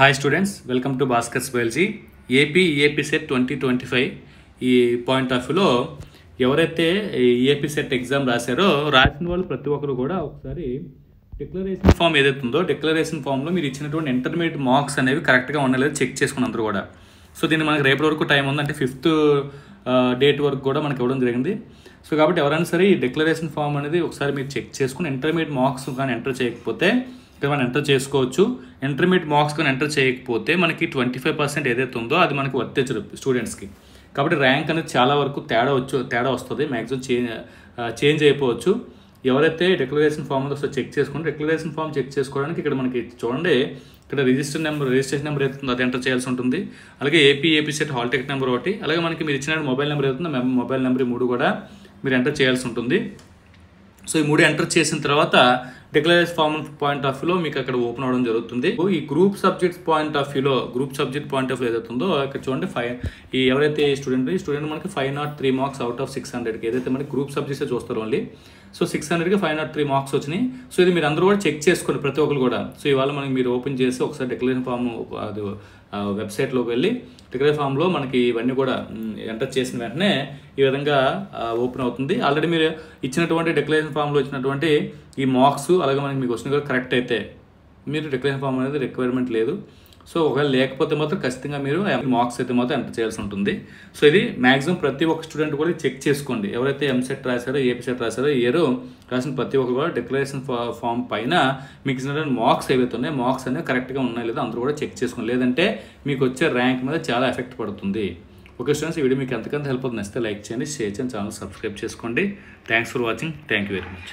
Hi students, welcome to Bhaskar's biology. AP set 2025 ఈ point of వ్యూలో ఎవరైతే ఏపీ సెట్ ఎగ్జామ్ రాశారో రాసిన వాళ్ళు ప్రతి ఒక్కరు కూడా ఒకసారి డిక్లరేషన్ ఫామ్ ఏదైతే ఉందో డిక్లరేషన్ ఫామ్లో మీరు ఇచ్చినటువంటి ఇంటర్మీడియట్ మార్క్స్ అనేవి కరెక్ట్గా ఉండలేదు చెక్ చేసుకుని అందరూ కూడా. సో దీన్ని మనకి రేపటి వరకు టైం ఉంది, అంటే 5th డేట్ వరకు కూడా మనకి ఇవ్వడం జరిగింది. సో కాబట్టి ఎవరైనా సరే ఈ డిక్లరేషన్ ఫామ్ అనేది ఒకసారి మీరు చెక్ చేసుకుని ఇంటర్మీడియట్ మార్క్స్ కానీ ఎంటర్ చేయకపోతే ఇక్కడ మనం ఎంటర్ చేసుకోవచ్చు. ఇంటర్మీడియట్ మార్క్స్ కానీ ఎంటర్ చేయకపోతే మనకి 25% ఏదైతే ఉందో అది మనకి వర్తించదు స్టూడెంట్స్కి. కాబట్టి ర్యాంక్ అనేది చాలా వరకు తేడా వస్తుంది, మ్యాక్సిమం చేంజ్ అయిపోవచ్చు. ఎవరైతే డిక్లరేషన్ ఫామ్ ఉందో ఒకసారి చెక్ చేసుకోండి. డిక్లరేషన్ ఫామ్ చెక్ చేసుకోవడానికి ఇక్కడ మనకి చూడండి, ఇక్కడ రిజిస్ట్రేషన్ నెంబర్ ఏదైతుందో అది ఎంటర్ చేయాల్సి ఉంటుంది. అలాగే AP set hall ticket number ఒకటి, అలాగే మనకి మీరు ఇచ్చిన మొబైల్ నెంబర్ ఏదైతుందో మొబైల్ నెంబర్ 3 కూడా మీరు ఎంటర్ చేయాల్సి ఉంటుంది. సో ఈ 3 ఎంటర్ చేసిన తర్వాత డిక్లరేషన్ ఫామ్ పాయింట్ ఆఫ్ వ్యూలో మీకు అక్కడ ఓపెన్ అవ్వడం జరుగుతుంది. ఈ గ్రూప్ సబ్జెక్ట్ పాయింట్ ఆఫ్ వ్యూలో ఏదైతుందో ఇక్కడ చూడండి, ఎవరైతే స్టూడెంట్ మనకి 503 మార్క్స్ అవుట్ ఆఫ్ 600కి ఏదైతే మనకి గ్రూప్ సబ్జెక్ట్స్ చూస్తారు ఓన్లీ. సో 600కి 503 మార్క్స్ వచ్చినాయి. సో ఇది మీరు అందరూ కూడా చెక్ చేసుకోండి ప్రతి ఒక్కరు కూడా. సో ఇవాళ మనకి మీరు ఓపెన్ చేసి ఒకసారి డిక్లరేషన్ ఫామ్ అది వెబ్సైట్లోకి వెళ్ళి డిక్లరేషన్ ఫామ్లో మనకి ఇవన్నీ కూడా ఎంటర్ చేసిన వెంటనే ఈ విధంగా ఓపెన్ అవుతుంది. ఆల్రెడీ మీరు ఇచ్చినటువంటి డిక్లరేషన్ ఫామ్లో ఇచ్చినటువంటి ఈ మార్క్స్ అలాగే మనకి మీకు వచ్చిన కూడా కరెక్ట్ అయితే మీరు డిక్లరేషన్ ఫామ్ అనేది రిక్వైర్మెంట్ లేదు. సో ఒకవేళ లేకపోతే మాత్రం ఖచ్చితంగా మీరు మార్క్స్ అయితే మాత్రం ఎంటర్ చేయాల్సి ఉంటుంది. సో ఇది మ్యాక్సిమం ప్రతి ఒక్క స్టూడెంట్ కూడా చెక్ చేసుకోండి. ఎవరైతే ఎంసెట్ రాశారో ఏపీ సెట్ రాశారో రాసిన ప్రతి ఒక్కరు కూడా డిక్లరేషన్ ఫామ్ పైన మీకు ఇచ్చినటువంటి మార్క్స్ ఏవైతే ఉన్నాయో మార్క్స్ అనేవి కరెక్ట్గా ఉన్నాయి లేదా అందరూ కూడా చెక్ చేసుకోండి, లేదంటే మీకు వచ్చే ర్యాంక్ మీద చాలా ఎఫెక్ట్ పడుతుంది. ఓకే స్టూడెంట్స్, ఈ వీడియో మీకు ఎంతకంత హెల్ప్ అవుతుంది, నచ్చితే లైక్ చేయండి, షేర్ చేయండి, ఛానల్ సబ్స్క్రైబ్ చేసుకోండి. Thanks for watching. Thank you very much.